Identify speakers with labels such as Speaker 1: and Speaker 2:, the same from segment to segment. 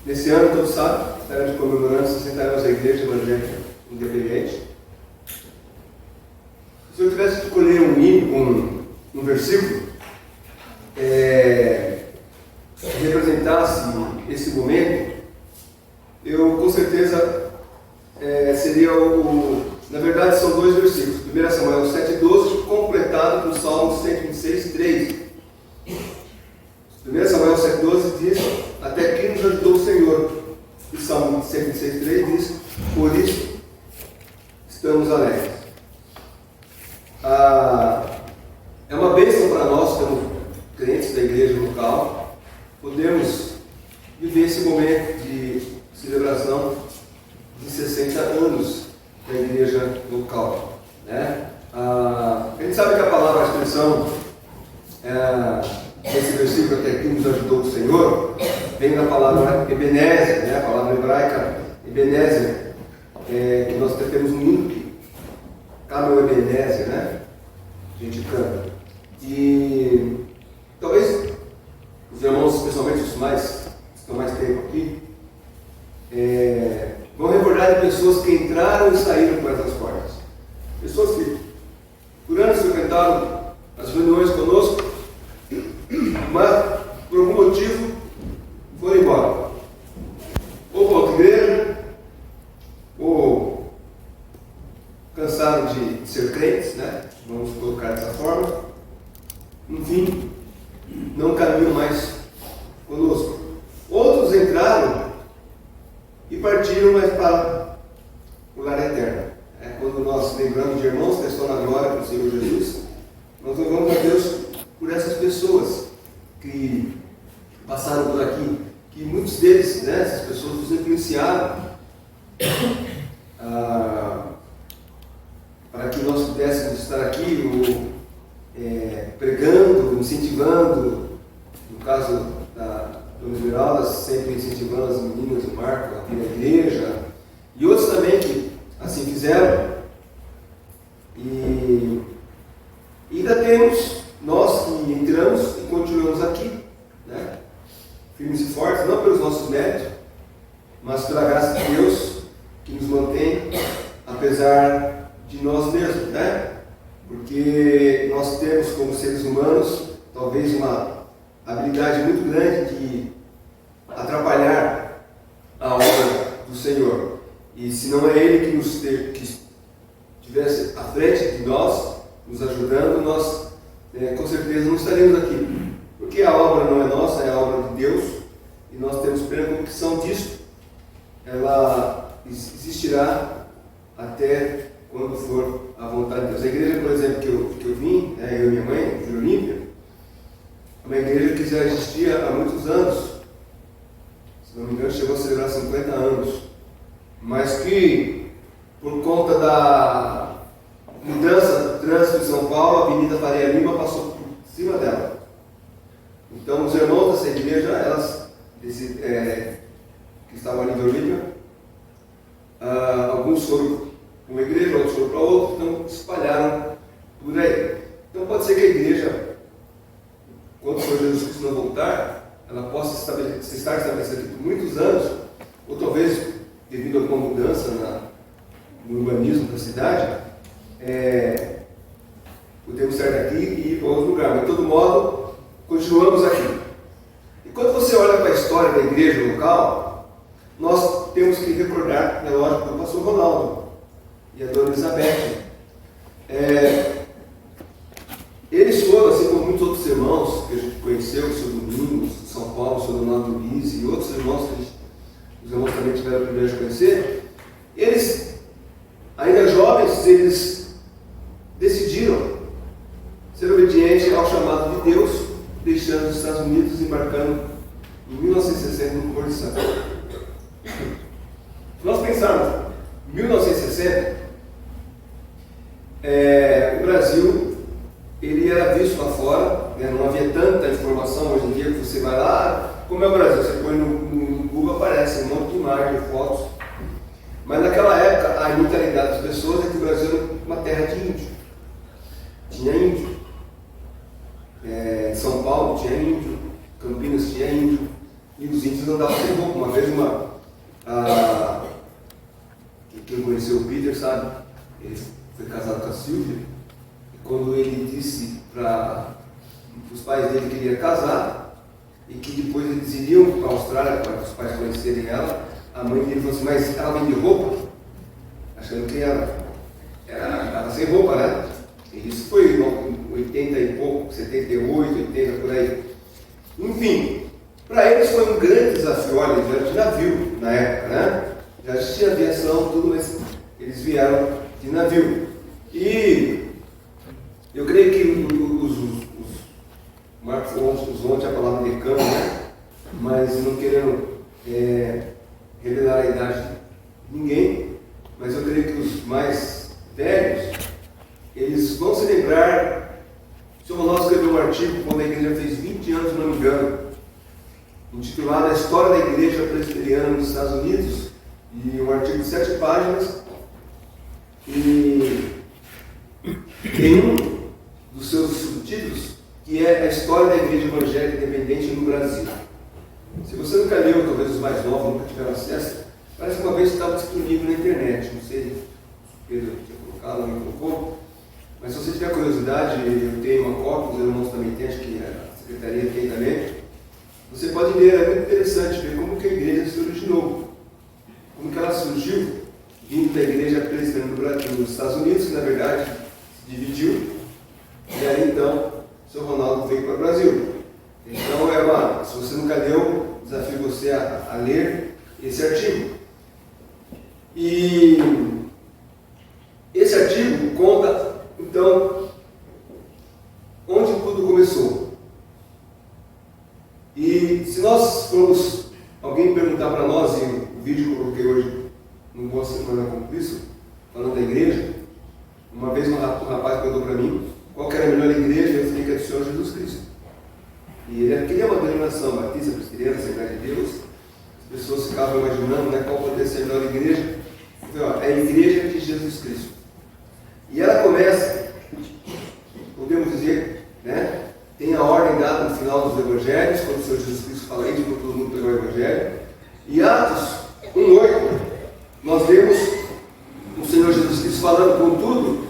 Speaker 1: Nesse ano, todos sabem, estaremos comemorando 60 anos da Igreja Evangélica Independente. Se eu tivesse que escolher um versículo que representasse esse momento, eu com certeza seria na verdade são dois versículos. 1 Samuel 7,12, completado com Salmo 126, 3. 1 Samuel 7,12 diz: até aqui nos ajudou o Senhor. E Salmo 126, 3 diz: por isso estamos alegres. É uma bênção para nós, como crentes da igreja local, podermos viver esse momento de celebração de 60 anos da igreja local, né? A gente sabe que a palavra, a expressão esse versículo até aqui nos ajudou o Senhor, vem da palavra Ebenezer, né? A palavra hebraica Ebenezer, que nós temos um hino que Camel Ebenezer, né? A gente canta. E talvez os irmãos, especialmente os mais que estão mais tempo aqui, vão recordar de pessoas que entraram e saíram por essas portas. Pessoas que por anos frequentaram as reuniões conosco, mas por algum motivo foram embora. Ou para outra igreja, ou cansaram de ser crentes, né? Vamos colocar dessa forma. Enfim, não caminham mais conosco. Outros entraram e partiram, mas para o lar eterno. Quando nós lembramos de irmãos que estão na glória com o Senhor Jesus, nós louvamos a Deus por essas pessoas que passaram por aqui, que muitos deles, né, essas pessoas nos influenciaram para que nós pudéssemos estar aqui pregando, incentivando. No caso da Dona Esmeralda, sempre incentivando as meninas do Marco aqui na igreja, e outros também que assim fizeram. E ainda temos nós que entramos e continuamos aqui, né? Firmes e fortes, não pelos nossos méritos, mas pela graça de Deus que nos mantém, apesar de nós mesmos, né? Porque nós temos, como seres humanos, talvez uma habilidade muito grande de atrapalhar a obra do Senhor. E se não é Ele que estivesse à frente de nós, nos ajudando, nós com certeza não estaremos aqui. Porque a obra não é nossa, é a obra de Deus, e nós temos plena convicção disso. Ela existirá até quando for a vontade de Deus. A igreja, por exemplo, que eu vim, eu e minha mãe, Vila Olímpia, é uma igreja que já existia há muitos anos. Se não me engano, chegou a celebrar 50 anos. Mas que, por conta da mudança do trânsito em São Paulo, a Avenida Faria Lima passou por cima dela. Então, os irmãos dessa igreja, que estavam ali em Vila Olímpia, alguns foram para uma igreja, outros foram para outra, então se espalharam por aí. Então pode ser que a igreja, quando o Senhor Jesus Cristo não voltar, ela possa estar estabelecida aqui por muitos anos, ou talvez devido a alguma mudança no urbanismo da cidade, podemos sair daqui e ir para outro lugar. Mas de todo modo, continuamos aqui. E quando você olha para a história da igreja local, nós temos que recordar, é lógico, do pastor Ronaldo e a dona Elizabeth. Eles foram, assim como muitos outros irmãos que a gente conheceu, o Sr. Domingos, de São Paulo, o Sr. Donaldo Luiz e outros irmãos que os irmãos também tiveram o privilégio de conhecer, eles, ainda jovens, eles decidiram ser obedientes ao chamado de Deus, deixando os Estados Unidos, embarcando em 1960 no Porto de Santos. Se nós pensarmos em 1960, o Brasil ele era visto lá fora, né? Não havia tanta informação hoje em dia que você vai lá, como é o Brasil, você põe no Google, aparece um monte de imagens, fotos. Mas naquela época a mentalidade das pessoas é que o Brasil era uma terra de índio. Tinha índio. São Paulo tinha índio, Campinas tinha índio, e os índios índios andavam sem roupa. Uma vez quem conheceu o Peter sabe, ele foi casado com a Silvia, e quando ele disse para os pais dele que ele ia casar, e que depois eles iriam para a Austrália para os pais conhecerem ela, a mãe dele falou assim, mas ela vende roupa? Achando que ela estava sem roupa, né? E isso foi em 80 e pouco, 78, 80, por aí. Enfim, para eles foi um grande desafio. Olha, eles vieram de navio na época, né? Já existia aviação, tudo, mas eles vieram de navio. E eu creio que Marcos usou ontem a palavra decano, né? Mas não querendo revelar a idade de ninguém, mas eu creio que os mais velhos, eles vão se lembrar. O Sr. Ronaldo escreveu um artigo quando a igreja fez 20 anos, se não me engano, intitulado A História da Igreja Presbiteriana nos Estados Unidos, e um artigo de 7 páginas, e tem um dos seus subtítulos, que é a história da Igreja Evangélica Independente no Brasil. Se você nunca leu, talvez os mais novos nunca tiveram acesso, parece que uma vez estava disponível na internet, não sei se o Pedro tinha colocado ou não colocou, mas se você tiver curiosidade, eu tenho uma cópia, os irmãos também têm, acho que a secretaria tem também, você pode ler, é muito interessante ver como que a igreja se originou, como que ela surgiu, vindo da igreja presbiteriana nos Estados Unidos, que na verdade se dividiu, e aí então o Sr. Ronaldo veio para o Brasil. Então, se você nunca leu, desafio você a ler esse artigo. E esse artigo conta, então, onde tudo começou. E se nós formos, alguém perguntar para nós, e o vídeo que eu coloquei hoje, não Boa Semana como isso, falando da igreja, uma vez um rapaz perguntou para mim qual que era a melhor igreja, eu falei que é do Senhor Jesus Cristo. E ele queria uma denominação batista, presbiteriana, Assembleia de Deus. As pessoas ficavam imaginando, né, qual poderia ser a melhor igreja. Então, é a igreja de Jesus Cristo. E ela começa, podemos dizer, né, tem a ordem dada no final dos evangelhos, quando o Senhor Jesus Cristo fala isso, quando todo mundo pegou o evangelho. E Atos 1:8, nós vemos o Senhor Jesus Cristo falando, contudo,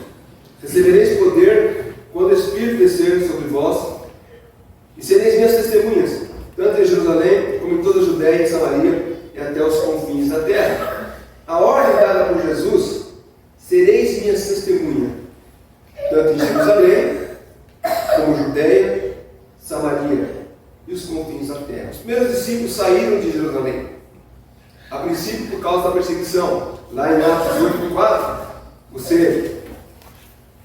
Speaker 1: recebereis poder quando o Espírito descer sobre vós, e sereis minhas testemunhas, tanto em Jerusalém, como em toda a Judéia e Samaria, e até os confins da terra. A ordem dada por Jesus, sereis minhas testemunhas, tanto em Jerusalém, como Judéia, Samaria e os confins da terra. Os primeiros discípulos saíram de Jerusalém, a princípio por causa da perseguição. Lá em Atos 8:4, você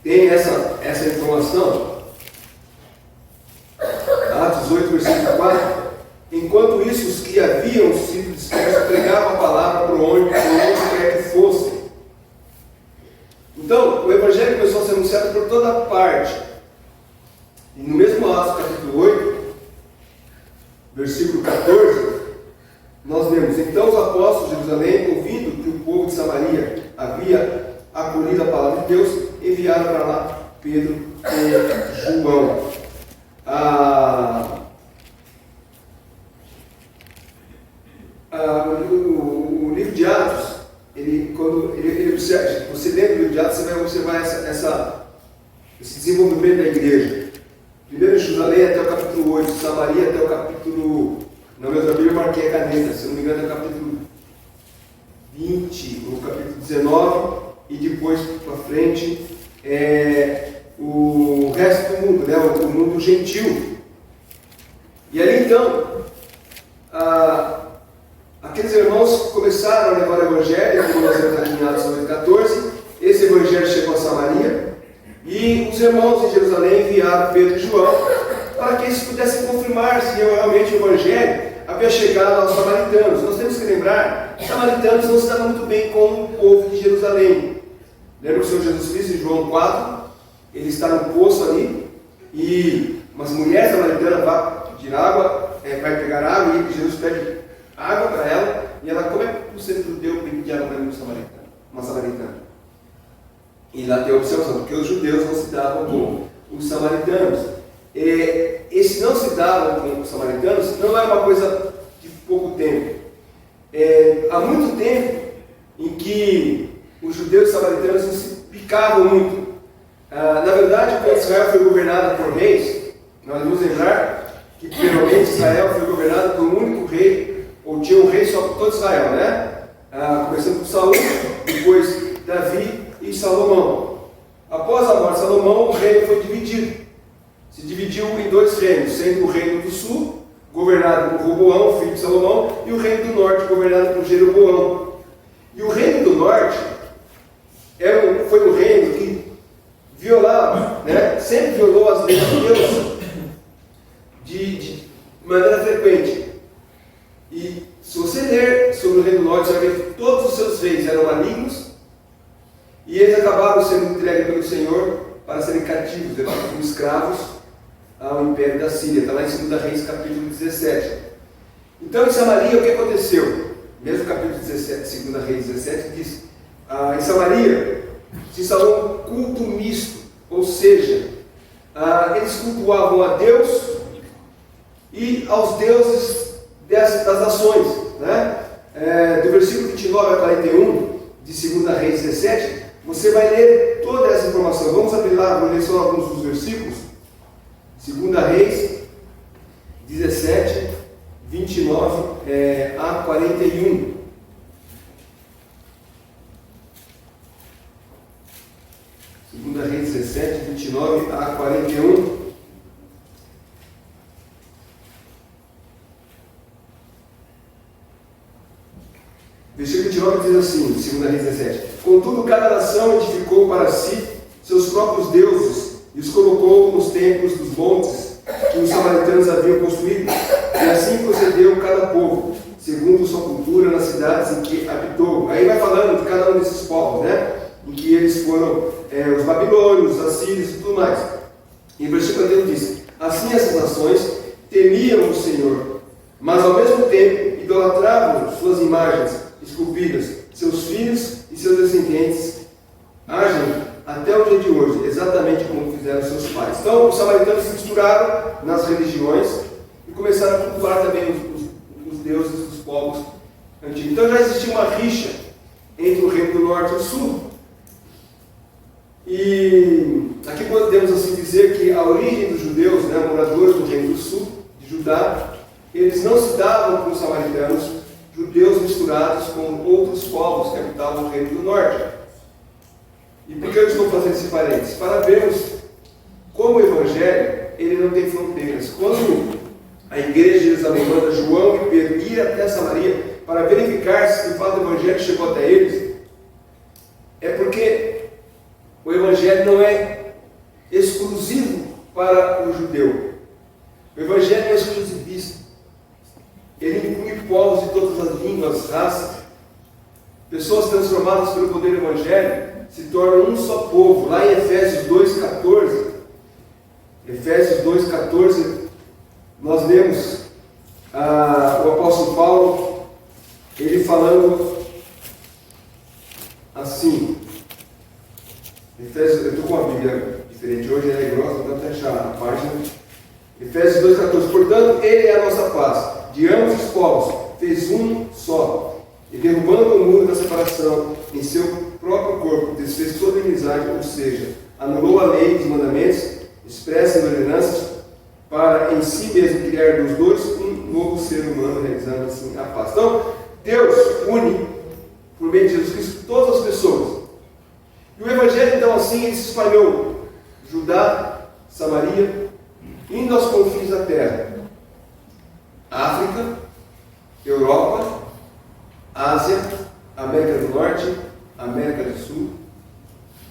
Speaker 1: tem essa informação. Atos 8, versículo 4. Enquanto isso, os que haviam sido dispersos pregavam a palavra por onde quer que fossem. Então, o Evangelho começou a ser anunciado por toda parte. E no mesmo Atos, capítulo 8, versículo 14, nós lemos: Então os apóstolos de Jerusalém, ouvindo que o povo de Samaria havia acolhido a palavra de Deus, enviaram para lá Pedro e João. O livro de Atos, quando ele observa, você lê o livro de Atos, você vai observar esse desenvolvimento da igreja. Primeiro Jerusalém até o capítulo 8, Samaria até o capítulo, na minha Bíblia eu marquei a caneta, se não me engano é o capítulo 20, ou capítulo 19, e depois para frente o resto do mundo, né? O mundo gentil. E ali então, aqueles irmãos começaram a levar o Evangelho, como nós vemos aqui em Atos 8:14. Esse Evangelho chegou a Samaria, e os irmãos de Jerusalém enviaram Pedro e João para que eles pudessem confirmar se realmente o Evangelho havia chegado aos samaritanos. Nós temos que lembrar que os samaritanos não se davam muito bem com o povo de Jerusalém. Lembra o Senhor Jesus Cristo em João 4? Ele está no poço ali, e umas mulheres samaritanas vão pedir água, vai pegar água, e Jesus pede água para ela, e ela, como é que o ser judeu pedir água para uma samaritana? E lá tem a observação, porque os judeus não se davam com os samaritanos. Esse não se davam com os samaritanos não é uma coisa de pouco tempo. Há muito tempo em que os judeus e samaritanos não se picavam muito. Na verdade, quando Israel foi governada por reis, nós vamos lembrar que primeiramente Israel foi governado por um único rei, ou tinha um rei só por todo Israel, né? Começando por Saul, depois Davi e Salomão. Após a morte de Salomão, o reino foi dividido. Se dividiu em dois reinos, sendo o reino do sul, governado por Roboão, filho de Salomão, e o reino do norte, governado por Jeroboão. E o reino do norte foi um reino que violava, né? Sempre violou as leis de Deus de maneira frequente. E se você ler sobre o reino do norte, você vai ver que todos os seus reis eram malignos e eles acabaram sendo entregues pelo Senhor para serem cativos, levados como escravos ao império da Síria. Está lá em 2 Reis, capítulo 17. Então, em Samaria, o que aconteceu? Mesmo capítulo 17, 2 Reis 17, diz: em Samaria se instalou um culto misto, ou seja, eles cultuavam a Deus e aos deuses das nações, né? Do versículo 29 a 41 de 2 Reis 17, você vai ler toda essa informação. Vamos abrir lá, vou ler só alguns dos versículos. 2 Reis 17, 29 a 41. Segunda Reis 17, 29 a 41. Versículo 29 diz assim, 2 Reis 17: Contudo, cada nação edificou para si seus próprios deuses e os colocou nos templos dos montes que os samaritanos haviam construído. E assim procedeu cada povo, segundo sua cultura, nas cidades em que habitou. Aí vai falando de cada um desses povos, né? Em que eles foram os babilônios, os assírios e tudo mais. E o versículo 41 diz: Assim essas nações temiam o Senhor, mas ao mesmo tempo idolatravam suas imagens esculpidas. Seus filhos e seus descendentes agem até o dia de hoje, exatamente como fizeram seus pais. Então, os samaritanos se misturaram nas religiões e começaram a cultuar também os deuses dos povos antigos. Então, já existia uma rixa entre o reino do norte e o sul. E aqui podemos assim dizer que a origem dos judeus, né, moradores do reino do sul, de Judá, eles não se davam com os samaritanos, judeus misturados com outros povos que habitavam o reino do norte. E por que eu estou fazendo esse parênteses? Para vermos como o Evangelho ele não tem fronteiras. Quando a igreja de Jerusalém manda João e Pedro ir até Samaria para verificar se de fato o Evangelho chegou até eles, é porque o Evangelho não é exclusivo para o judeu. O Evangelho não é exclusivista. Ele inclui povos de todas as línguas, raças. Pessoas transformadas pelo poder do Evangelho se tornam um só povo. Lá em Efésios 2,14, nós lemos o apóstolo Paulo, ele falando assim. Efésios, eu estou com a Bíblia diferente hoje, ela é grossa, então até achar a página. Efésios 2,14. Portanto, ele é a nossa paz. De ambos os povos, fez um só, e derrubando o muro da separação em seu próprio corpo, desfez toda inimizade, ou seja, anulou a lei dos mandamentos, expressa em ordenanças, para em si mesmo criar dos dois um novo ser humano, realizando assim a paz. Então, Deus une, por meio de Jesus Cristo, todas as pessoas. E o Evangelho, então, assim, ele se espalhou: Judá, Samaria, indo aos confins da terra. África, Europa, Ásia, América do Norte, América do Sul,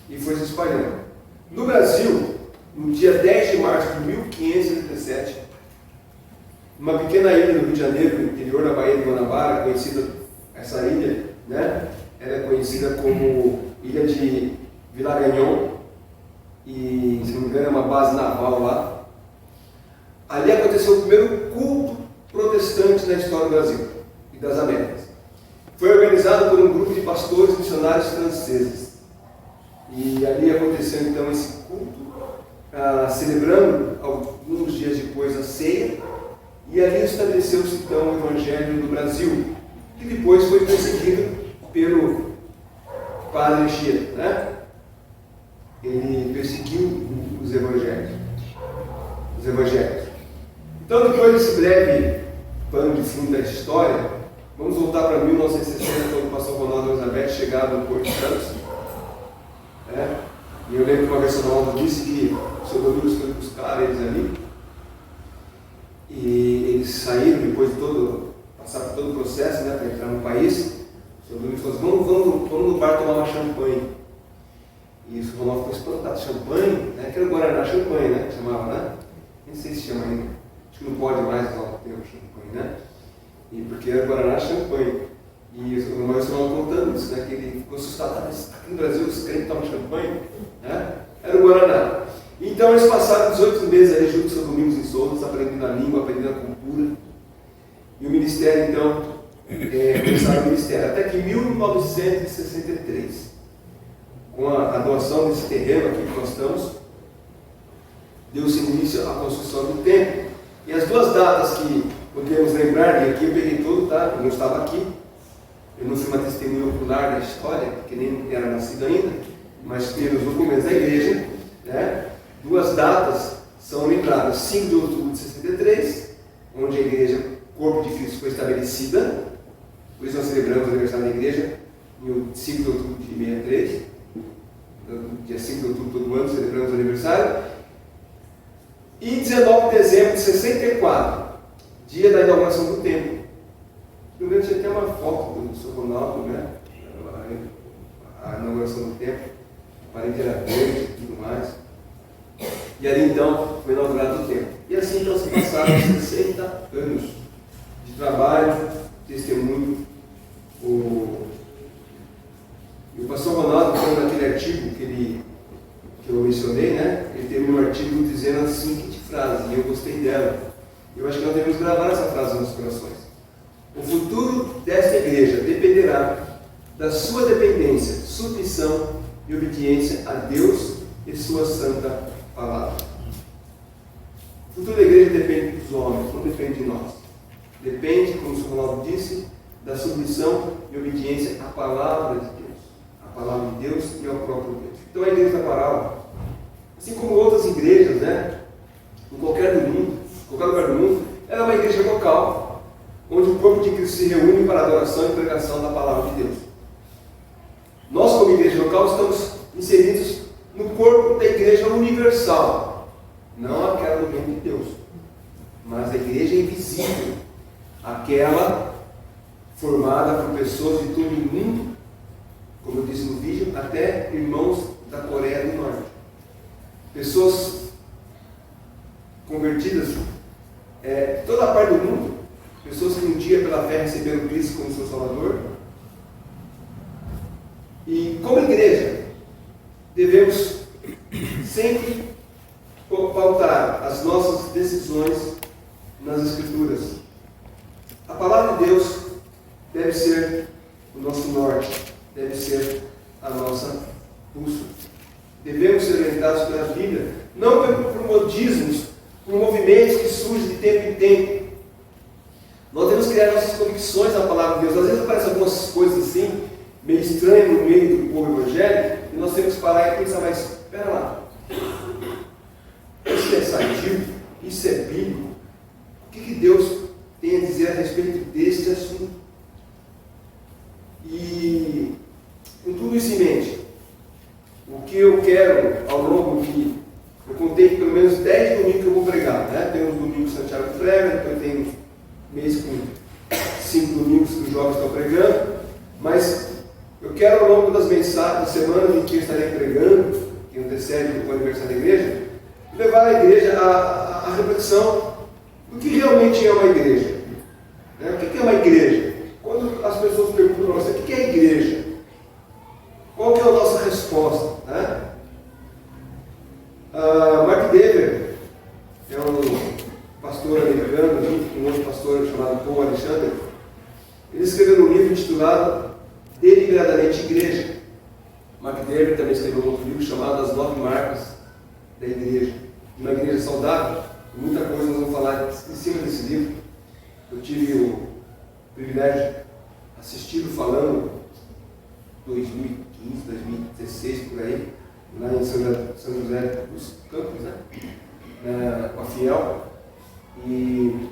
Speaker 1: e foi se espalhando. No Brasil, no dia 10 de março de 1537, numa pequena ilha no Rio de Janeiro, no interior da Baía de Guanabara, conhecida, essa ilha, né, ela é conhecida como Ilha de Villaragnon, e, se não me engano, é uma base naval lá. Ali aconteceu o primeiro culto protestante na história do Brasil e das Américas. Foi organizado por um grupo de pastores missionários franceses. E ali aconteceu então esse culto, celebrando alguns dias depois a ceia E ali estabeleceu-se então o Evangelho no Brasil, que depois foi perseguido pelo padre Anchieta, né? Ele perseguiu os evangelhos. Então, depois desse breve pano de fundo da história, vamos voltar para 1960, quando o pastor Ronaldo Elizabeth chegava no Porto Santos. Né? E eu lembro que uma vez o Ronaldo disse que o seu Domingos foi buscar eles ali. E eles saíram depois de passar por todo o processo, né, para entrar no país. O seu Domingos falou assim, vamos no bar tomar uma champanhe. E o Ronaldo ficou espantado, champanhe? Né? Que era o Guaraná champanhe, né? Que chamava, né? Nem sei se chama ainda. Acho que não pode mais usar o termo champanhe, né? E porque era Guaraná champanhe. E o Ronaldo contando isso, né? Que ele ficou assustado, mas aqui no Brasil os crentes tomam champanhe, né? Era o Guaraná. Então eles passaram 18 meses ali junto com o seu Domingos em Souza, aprendendo a língua, aprendendo a cultura. E o ministério, então, começaram o ministério. Até que em 1963, com a doação desse terreno aqui que nós estamos, deu-se início à construção do templo. E as duas datas que podemos lembrar, e aqui eu peguei tudo, tá? Eu não estava aqui, eu não fui uma testemunha ocular da história, porque nem era nascido ainda, mas pelos documentos da igreja, né? Duas datas são lembradas: 5 de outubro de 63, onde a igreja, corpo de Cristo, foi estabelecida. Por isso nós celebramos o aniversário da igreja em 5 de outubro de 63. Dia 5 de outubro todo ano celebramos o aniversário. E 19 de dezembro de 64, dia da inauguração do templo. No meio tinha até uma foto do Sr. Ronaldo, né? A inauguração do templo. A parede era verde e tudo mais. E ali então foi inaugurado o templo. E assim então se passaram 60 anos de trabalho, testemunho. E o pastor Ronaldo, então, naquele artigo que eu mencionei, né? Ele teve um artigo dizendo a seguinte frase, e eu gostei dela. Eu acho que nós devemos gravar essa frase nos corações. O futuro desta igreja dependerá da sua dependência, submissão e obediência a Deus e sua santa palavra. O futuro da igreja depende dos homens, não depende de nós. Depende, como o Sr. Ronaldo disse, da submissão e obediência à palavra de Deus. A palavra de Deus e ao próprio Deus. Então a igreja da parábola, assim como outras igrejas, né, em qualquer lugar do mundo, ela é uma igreja local, onde o corpo de Cristo se reúne para a adoração e pregação da palavra de Deus. Nós, como igreja local, estamos inseridos no corpo da igreja universal, não aquela do reino de Deus, mas a igreja invisível, aquela formada por pessoas de todo o mundo, como eu disse no vídeo, até irmãos da Coreia do Norte. Pessoas convertidas de toda a parte do mundo, pessoas que um dia pela fé receberam Cristo como seu Salvador. E como igreja, devemos sempre pautar as nossas decisões nas Escrituras. A palavra de Deus deve ser o nosso norte, deve ser a nossa bússola. Devemos ser orientados pela Bíblia, não por modismos, por movimentos que surgem de tempo em tempo. Nós devemos criar nossas convicções na palavra de Deus. Às vezes aparecem algumas coisas assim, meio estranhas no meio do povo evangélico, e nós temos que parar e pensar, mas espera lá, isso é sadio? Isso é bíblico? O que Deus tem a dizer a respeito deste assunto? E com tudo isso em mente, o que eu quero ao longo de... Eu contei pelo menos 10 domingos que eu vou pregar, né? Tem uns domingos Santiago prega, depois tem um mês com 5 domingos que os jovens estão pregando, mas eu quero ao longo das mensagens, das semanas em que eu estarei pregando, que antecede o aniversário da igreja, levar a igreja à reflexão do que realmente é uma igreja. Né? O que é uma igreja? Quando as pessoas perguntam para você, o que é a igreja? Qual que é a nossa resposta? Né? Mark Dever é um pastor americano, junto com um outro pastor chamado Paul Alexander. Ele escreveu um livro intitulado Deliberadamente Igreja. Mark Dever também escreveu um outro livro chamado As 9 Marcas da Igreja. Uma igreja saudável. Muita coisa nós vamos falar em cima desse livro. Eu tive o privilégio de assisti-lo falando 2015, 2016, por aí, lá em São José dos Campos, né? Com a Fiel. E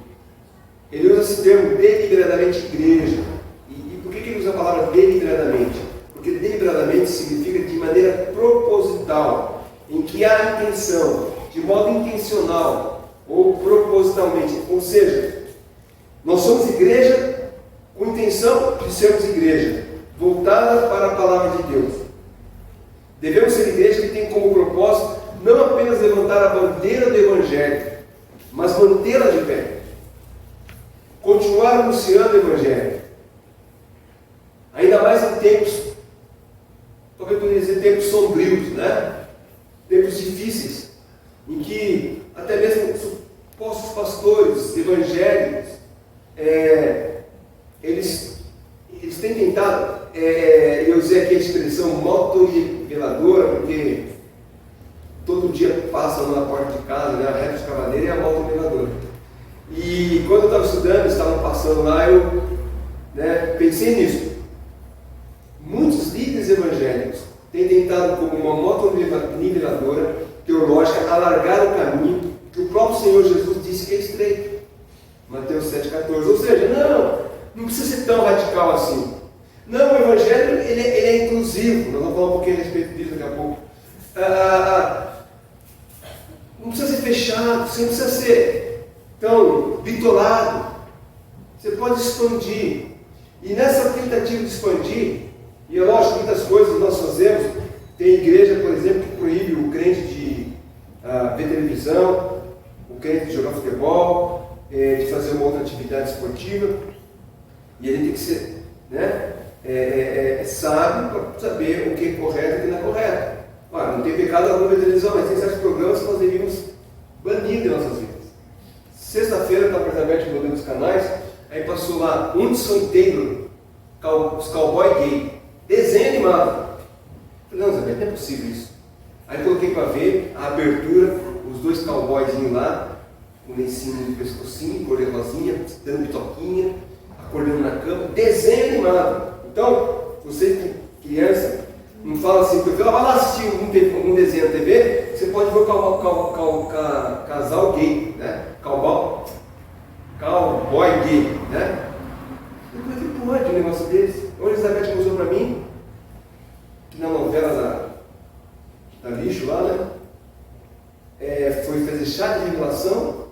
Speaker 1: ele usa esse termo deliberadamente igreja. E por que ele usa a palavra deliberadamente? Porque deliberadamente significa de maneira proposital, em que há intenção, de modo intencional ou propositalmente. Ou seja, nós somos igreja com intenção de sermos igreja, voltada para a palavra de Deus. Devemos ser igreja que tem como propósito não apenas levantar a bandeira do Evangelho, mas mantê-la de pé. Continuar anunciando o Evangelho. Ainda mais em tempos, talvez poderia dizer tempos sombrios, né? Tempos difíceis, em que até mesmo supostos pastores evangélicos, eles têm tentado, eu usei aqui a expressão moto-niveladora, porque todo dia passam na porta de casa, né, a reta escavadeira e a moto-niveladora. E quando eu estava estudando, estavam passando lá, eu pensei nisso. Muitos líderes evangélicos têm tentado, como uma moto-niveladora teológica, alargar o caminho que o próprio Senhor Jesus disse que é estreito. Mateus 7,14. Ou seja, não precisa ser tão radical assim. Não, o Evangelho ele é inclusivo. Nós vamos falar um pouquinho a respeito disso daqui a pouco. Não precisa ser fechado, você não precisa ser tão bitolado. Você pode expandir. E nessa tentativa de expandir, e é lógico, muitas coisas nós fazemos. Tem igreja, por exemplo, que proíbe o crente de ver televisão, o crente de jogar futebol, de fazer uma outra atividade esportiva. E ele tem que ser sábio para saber o que é correto e o que não é correto. Não tem pecado algum ver televisão, mas tem certos programas que nós devíamos banir de nossas vidas. Sexta-feira, estava aberto no dos canais, aí passou lá Hudson Taylor, os cowboy gay, desenho animado. Falei, não, Zé, não é possível isso. Aí coloquei para ver a abertura, os dois cowboyzinhos lá, com um lencinho no pescocinho, cor de rosinha, dando bitoquinha, acordando na cama, desenho animado. Então, você que criança, não fala assim, porque vai lá assistir um desenho na TV, você pode ver o casal gay, né? Cowboy gay, né? Como é que pode um negócio desse? A Elizabeth mostrou para mim, que na novela da Lixo lá, né? Foi fazer chá de revelação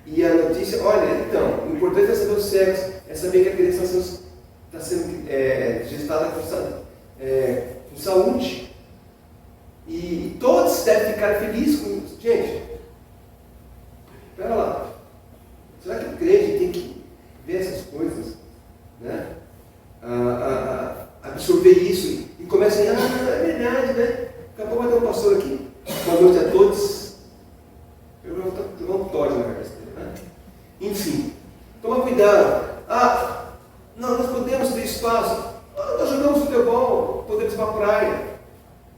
Speaker 1: e a notícia, olha, então, o importante é saber o sexo, é saber que a criança está sendo gestada com saúde. E todos devem ficar felizes com isso. Gente, espera lá. Será que o crente tem que ver essas coisas, né? Absorver isso e começa a dizer, é verdade, né? Daqui a pouco vai ter um pastor aqui. Boa noite a todos. Eu vou jogar um Todd na cabeça dele, né? Enfim, toma cuidado. Nós podemos ter espaço. Nós jogamos futebol, podemos ir para a praia.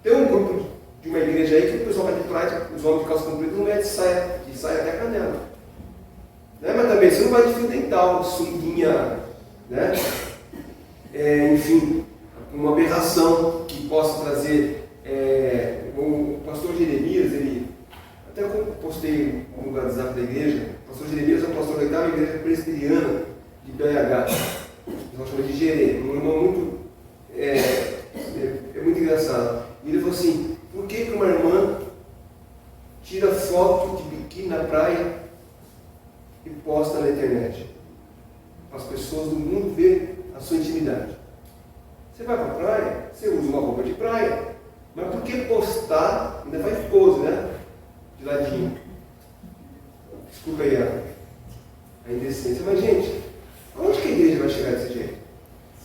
Speaker 1: Tem um grupo de uma igreja aí que o pessoal vai de praia, os homens de calça comprida não mete saia até a canela. Né? Mas também você não vai de fio dental, de sunguinha, né? Enfim, uma aberração que possa trazer. O pastor Jeremias, até eu postei no WhatsApp da igreja, o pastor Jeremias é um pastor da oitava igreja presbiteriana de BH, nós chamamos de Gerê, um irmão muito, muito engraçado. E ele falou assim, por que uma irmã tira foto de biquíni na praia e posta na internet? Para as pessoas do mundo verem a sua intimidade. Você vai para a praia, você usa uma roupa de praia, mas por que postar, ainda faz pose, né? De ladinho. Desculpa aí a indecência. Mas, gente, aonde que a igreja vai chegar desse jeito?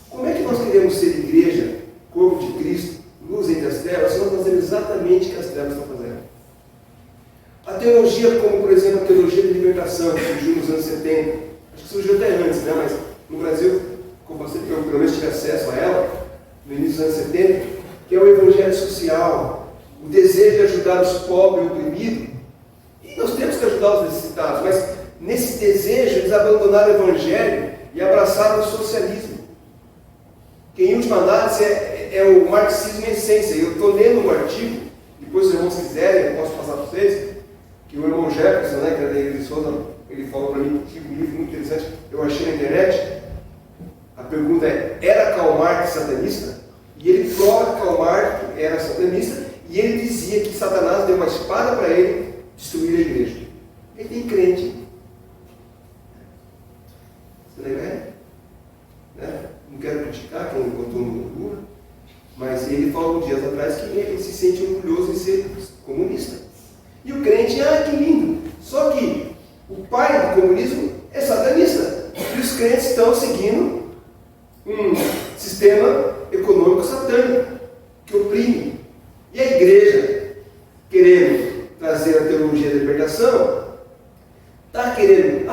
Speaker 1: Como é que nós queremos ser igreja, corpo de Cristo, luz entre as trevas, se nós fazemos exatamente o que as trevas estão fazendo? A teologia, como por exemplo a teologia de libertação, que surgiu nos anos 70, acho que surgiu até antes, né? Mas no Brasil, como você pelo menos tive acesso a ela, no início dos anos 70, que é o evangelho social, o desejo de ajudar os pobres e oprimidos. E nós temos que ajudar os necessitados, mas nesse desejo, eles abandonaram o Evangelho e abraçaram o socialismo, que em última análise é o marxismo em essência. Eu estou lendo um artigo, depois se os irmãos quiserem, eu posso passar para vocês, que o irmão Jefferson, né, que é da Igreja de Souza, ele falou para mim, tinha um livro muito interessante, eu achei na internet. A pergunta é, era Karl Marx satanista? E ele prova que Karl Marx era satanista, e ele dizia que Satanás deu uma espada para ele destruir a igreja. Ele tem crente. Você lembra? Né? Não quero criticar quem botou no Lula, mas ele falou dias atrás que ele se sente orgulhoso em ser comunista. E o crente, que lindo! Só que o pai do comunismo é satanista. E os crentes estão seguindo um sistema econômico satânico que oprime. E a igreja, querendo trazer a teologia da libertação, está querendo,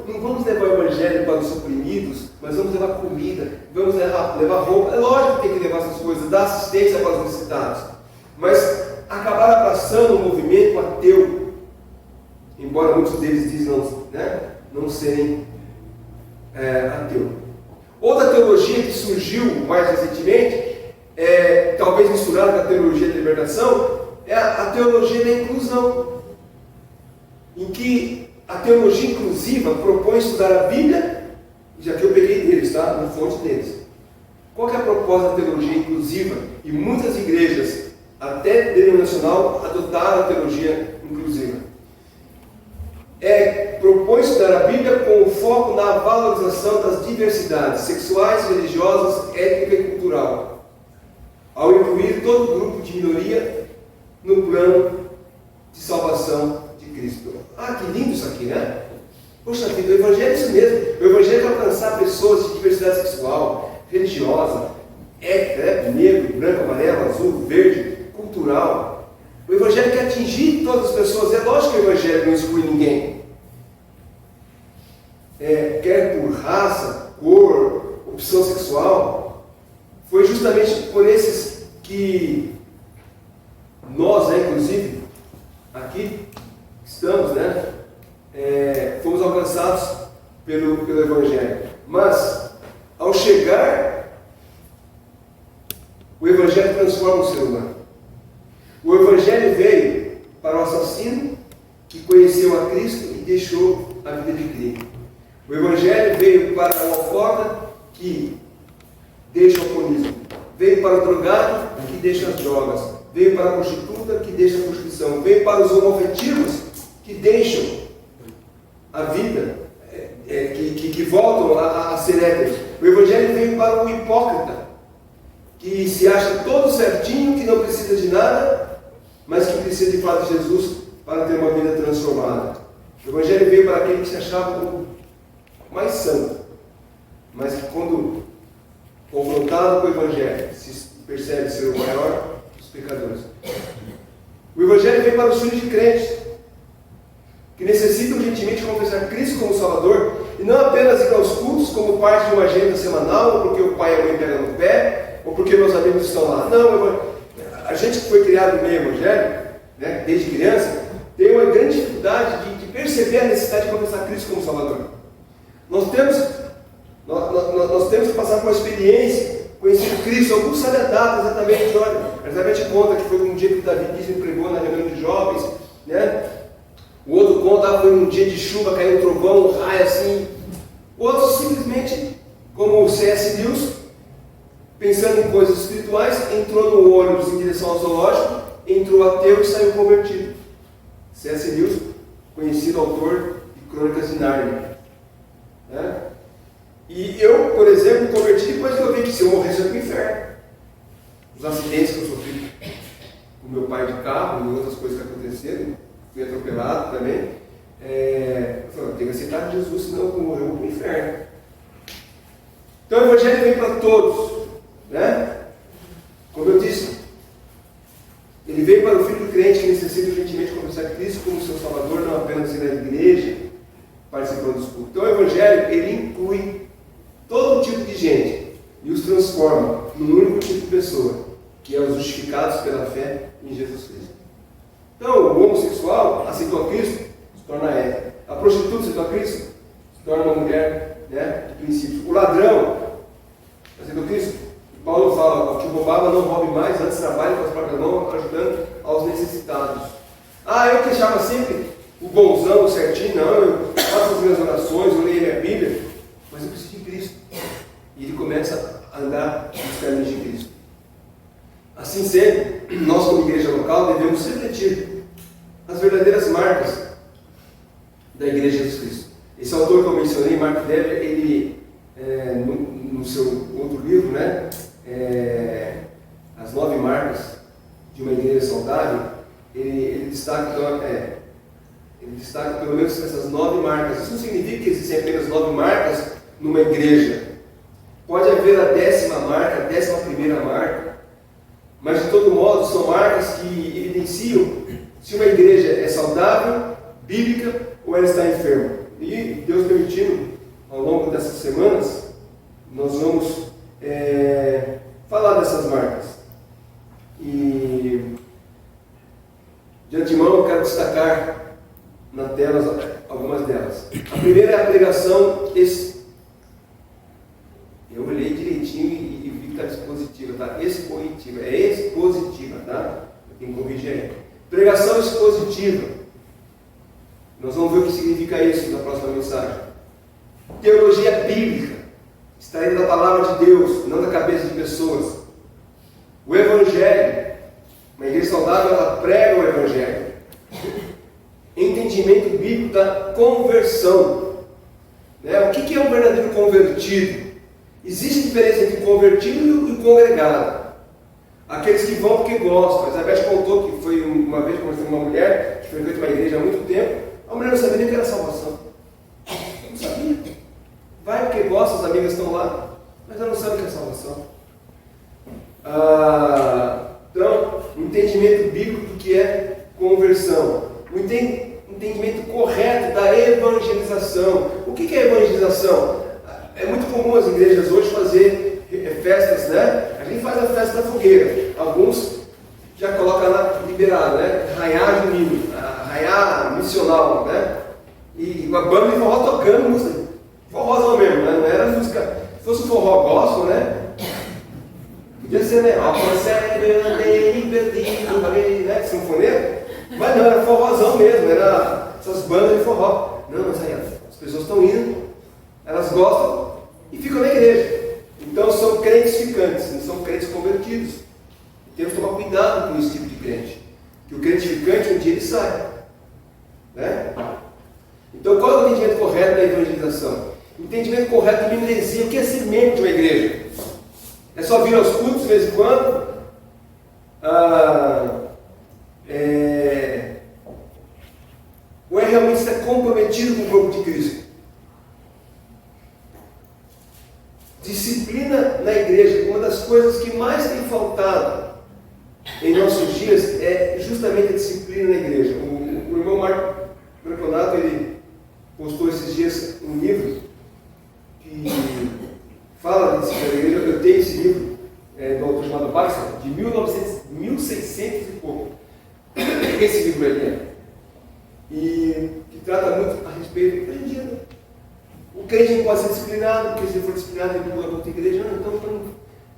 Speaker 1: não vamos levar o evangelho para os oprimidos, mas vamos levar comida, vamos levar roupa. É lógico que tem que levar essas coisas, dar assistência para os necessitados. Mas acabaram abraçando o movimento ateu, embora muitos deles dizem não serem ateu. Outra teologia que surgiu mais recentemente, talvez misturada com a teologia da libertação, é a teologia da inclusão, em que a teologia inclusiva propõe estudar a Bíblia, já que eu peguei deles, tá? Na fonte deles. Qual que é a proposta da teologia inclusiva? E muitas igrejas, até denominacional, adotaram a teologia inclusiva. Propõe estudar a Bíblia com o foco na valorização das diversidades sexuais, religiosas, étnica e cultural, ao incluir todo o grupo de minoria no plano de salvação de Cristo. Que lindo isso aqui, né? Poxa vida, o Evangelho é isso mesmo. O Evangelho é alcançar pessoas de diversidade sexual, religiosa, étnica, negro, branco, amarelo, azul, verde, cultural. O Evangelho quer atingir todas as pessoas. É lógico que o Evangelho não exclui ninguém. Quer por raça, cor, opção sexual. Foi justamente por esses que nós, inclusive, aqui estamos, fomos alcançados pelo Evangelho. Mas, ao chegar, o Evangelho transforma o ser humano. O Evangelho veio para o assassino que conheceu a Cristo e deixou a vida de crime. O Evangelho veio para o alcoólatra que deixa o alcoolismo. Veio para o drogado que deixa as drogas. Veio para a prostituta que deixa a prostituição. Veio para os homoafetivos que deixam a vida, que voltam a ser héteros. O Evangelho veio para o hipócrita que se acha todo certinho, que não precisa de nada, mas que precisa de fato de Jesus para ter uma vida transformada. O Evangelho veio para aquele que se achava o mais santo, mas que quando confrontado com o Evangelho se percebe ser o maior dos pecadores. O Evangelho veio para os filhos de crentes que necessitam urgentemente confessar Cristo como Salvador e não apenas ir aos cultos como parte de uma agenda semanal, ou porque o pai e a mãe pegam no pé, ou porque meus amigos estão lá. Não, a gente que foi criado no meio evangélico, desde criança, tem uma grande dificuldade de perceber a necessidade de confessar Cristo como Salvador. Nós temos que passar por uma experiência, conhecer Cristo. Alguns sabem a data exatamente, exatamente conta que foi um dia que Davi disse, pregou na reunião de jovens, O outro conta, foi um dia de chuva, caiu um trovão, um raio assim. O outro simplesmente, como o C.S. Lewis, pensando em coisas espirituais, entrou no ônibus em direção ao zoológico, entrou ateu e saiu convertido. C.S. Lewis, conhecido autor de Crônicas de Nárnia. E eu, por exemplo, me converti depois que eu vi que se eu morresse eu ia para o inferno. Os acidentes que eu sofri com meu pai de carro e outras coisas que aconteceram, fui atropelado também. Eu falei, eu tenho que aceitar Jesus, senão eu morrer eu vou para o inferno. Então o Evangelho vem para todos, Como eu disse, ele veio para o filho do crente que necessita urgentemente confessar Cristo como seu Salvador, não apenas ir à igreja, participando dos cultos. Então o Evangelho, ele inclui todo tipo de gente e os transforma num único tipo de pessoa, que é os justificados pela fé em Jesus Cristo. Então o homossexual aceitou a Cristo, se torna hétero. A prostituta se torna Cristo, se torna uma mulher, né, de princípios. O ladrão aceitou Cristo. Paulo fala: ao que roubava, não roube mais, antes trabalhe com as próprias mãos, ajudando aos necessitados. Eu que achava sempre o bonzão, o certinho, não, eu faço as minhas orações, eu leio a minha Bíblia, mas eu preciso de Cristo. E ele começa a andar nos caminhos de Cristo. Assim sendo, nós como igreja local devemos refletir as verdadeiras marcas da Igreja de Jesus Cristo. Esse autor que eu mencionei, Mark Dever, ele, no seu outro livro, né, As 9 Marcas de uma Igreja Saudável, ele destaca pelo menos essas 9 marcas. Isso não significa que existem apenas 9 marcas numa igreja. Pode haver a 10ª marca, a 11ª marca, mas de todo modo são marcas que evidenciam se uma igreja é saudável, bíblica ou ela está enferma. E Deus permitindo, ao longo dessas semanas, nós vamos falar dessas marcas. E de antemão eu quero destacar na tela algumas delas. A primeira é a pregação eu olhei direitinho e vi que está expositiva, tá? Expositiva, é expositiva, tá? Eu tenho que corrigir aí. Pregação expositiva. Nós vamos ver o que significa isso na próxima mensagem. Teologia bíblica, extraída da palavra de Deus, não da cabeça de pessoas. O Evangelho, uma igreja saudável, ela prega o Evangelho. Entendimento bíblico da conversão. O que é um verdadeiro convertido? Existe diferença entre o convertido e o congregado. Aqueles que vão porque gostam. A Isabel contou que foi uma vez conversando com uma mulher que frequenta uma igreja há muito tempo. A mulher não sabia nem o que era salvação. Não sabia. Vai porque gosta, as amigas estão lá, mas ela não sabe o que é salvação. Então, o entendimento bíblico do que é conversão. O entendimento correto da evangelização. O que é evangelização? É muito comum as igrejas hoje fazer festas, né? A gente faz a festa da fogueira. Alguns já colocam lá liberado, né? Arraiá junino, arraiá missional, né? E uma banda de forró tocando música. Forrozão mesmo, né? Não era música. Se fosse um forró gospel, né? Podia ser, né? Né? Sinfoneiro. Mas não, era forrozão mesmo, era essas bandas de forró. Não, mas aí as pessoas estão indo, elas gostam e ficam na igreja. Então são crentes ficantes, não são crentes convertidos. Temos que tomar cuidado com esse tipo de crente. Que o crente ficante um dia ele sai. Né? Então qual é o entendimento correto da evangelização? O entendimento correto da membresia. O que é ser membro de uma igreja? É só vir aos cultos de vez em quando? Ou é realmente estar comprometido com o corpo de Cristo? Disciplina na igreja. Uma das coisas que mais tem faltado em nossos dias é justamente a disciplina na igreja. O irmão Marco Branconato, ele postou esses dias um livro que fala de disciplina na igreja. Eu tenho esse livro do autor chamado Baxter, de 1600 e pouco. Esse livro ali e que trata muito a respeito hoje em dia. O crente não pode ser disciplinado, porque se ele for disciplinado, ele pula para outra igreja. Não, então,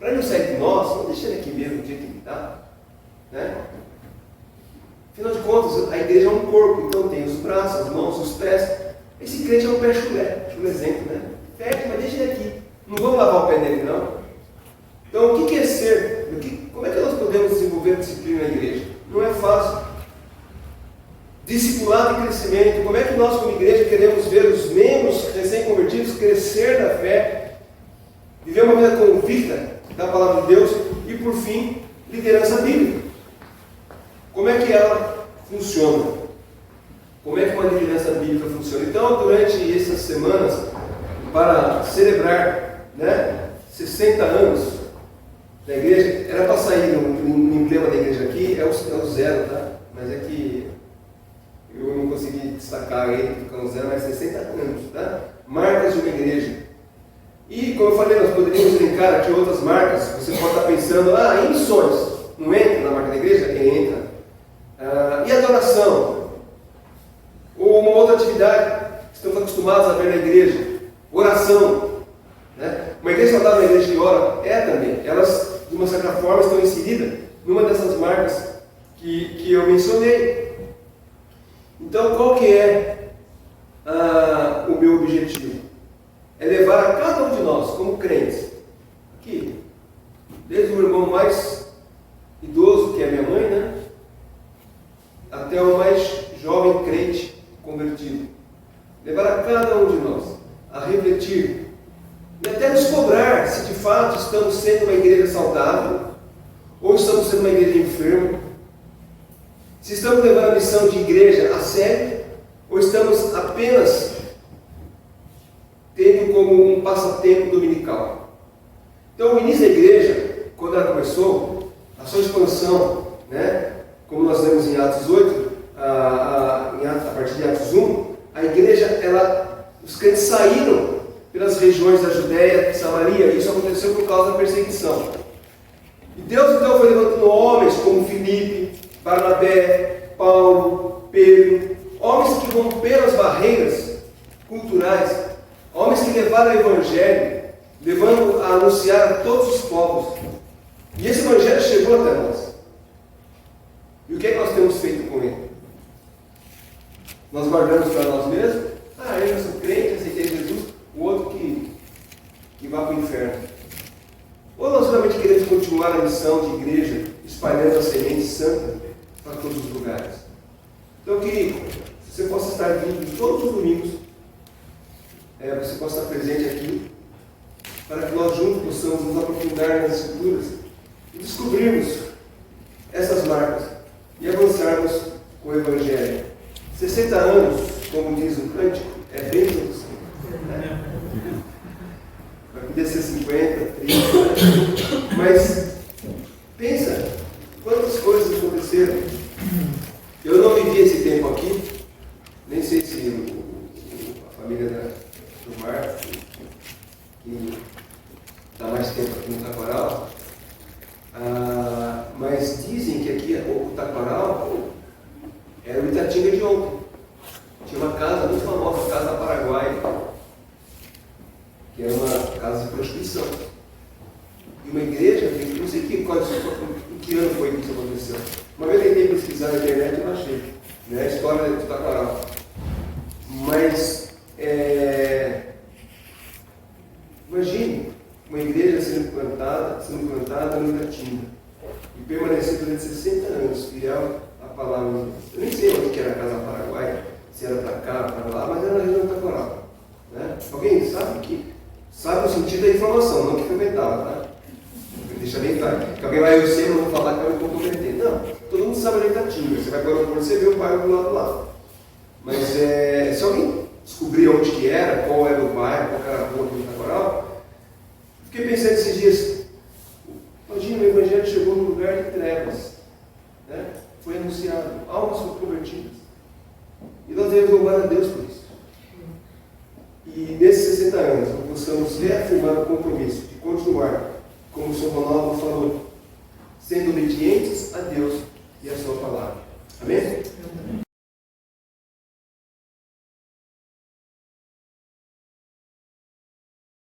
Speaker 1: para não sair de nós, não deixa ele aqui mesmo, do jeito que ele está. Né? Afinal de contas, a igreja é um corpo, então tem os braços, as mãos, os pés. Esse crente é um pé chulezento, né? Fede, mas deixa ele aqui. Não vamos lavar o pé dele, não. Então, o que é ser? Como é que nós podemos desenvolver a disciplina na igreja? Não é fácil. Discipulado e crescimento. Como é que nós, como igreja, queremos ver os membros recém-convertidos crescer na fé, viver uma vida convicta da palavra de Deus e, por fim, liderança bíblica? Como é que ela funciona? Como é que uma liderança bíblica funciona? Então, durante essas semanas, para celebrar 60 anos da igreja, era para sair no emblema da igreja aqui, é o 0, tá? Mas é que eu não consegui destacar ele, porque é o 0, mas 60 anos, tá? Marcas de uma igreja. E, como eu falei, nós poderíamos linkar aqui outras marcas. Você pode estar pensando, em missões. Não entra na marca da igreja? Entra. E adoração? Ou uma outra atividade? estamos acostumados a ver na igreja. Oração. Né? Uma igreja saudável, uma igreja que ora, é também. Elas, de uma certa forma, estão inseridas numa dessas marcas que eu mencionei. Então, qual que é o meu objetivo? É levar a cada um de nós, como crentes, aqui, desde o irmão mais idoso, que é minha mãe, né? Até o mais jovem crente convertido. Levar a cada um de nós a refletir e até nos cobrar se de fato estamos sendo uma igreja saudável ou estamos sendo uma igreja enferma. Se estamos levando a missão de igreja a sério ou estamos apenas tendo como um passatempo dominical. Então, o início da igreja, quando ela começou, a sua expansão, né, como nós lemos em Atos 8, a partir de Atos 1, a igreja, os crentes saíram pelas regiões da Judéia e Samaria, e isso aconteceu por causa da perseguição. E Deus então foi levantando homens como Filipe, Barnabé, Paulo, Pedro, homens que romperam as barreiras culturais, homens que levaram o Evangelho, levando a anunciar a todos os povos. E esse Evangelho chegou até nós. E o que é que nós temos feito com ele? Nós guardamos para nós mesmos? Eu já sou crente, aceitei Jesus, o outro que vá para o inferno. Ou nós realmente queremos continuar a missão de igreja, espalhando a semente santa para todos os lugares? Então, que você possa estar vindo todos os domingos, você possa estar presente aqui, para que nós juntos possamos nos aprofundar nas Escrituras e descobrirmos essas marcas e avançarmos com o Evangelho. 60 anos, como diz o cântico, é bênção do Senhor. Né? Vai poder ser 50, 30, mas pensa quantas coisas aconteceram. Eu não vivi esse tempo aqui, nem sei se a família do Marcos, que está mais tempo aqui no Taquaral, mas dizem que aqui o Taquaral era o Itatinga de ontem. Tinha uma casa muito famosa, a Casa Paraguai, que era uma casa de prostituição. E uma igreja, não sei em que ano foi que isso aconteceu. Uma vez eu tentei pesquisar na internet e não achei, né, a história do Taquaral. Mas, imagine uma igreja sendo plantada no Itatinga e permanecer durante 60 anos, fiel à palavra de Deus. Eu nem sei onde que era a Casa Paraguai, se era para cá, para lá, mas era na região do Taquaral. Né? Alguém sabe o sentido da informação, não que frequentava, tá? Deixa bem claro. Que alguém vai, eu sei, não vou falar que eu não vou comprometer. Não, todo mundo sabe onde é Itatinga. Você vai para o aeroporto, você vê o bairro do lado lá. Mas se alguém descobrir onde que era, qual era o bairro, qual era a rua do Taquaral, fiquei pensando esses dias, imagina, o Evangelho chegou num lugar de trevas, né? Foi anunciado, almas foram convertidas, e nós devemos louvar a Deus por isso. E nesses 60 anos, nós possamos reafirmar o compromisso de continuar, como o Sr. Ronaldo falou, sendo obedientes a Deus e a sua palavra. Amém?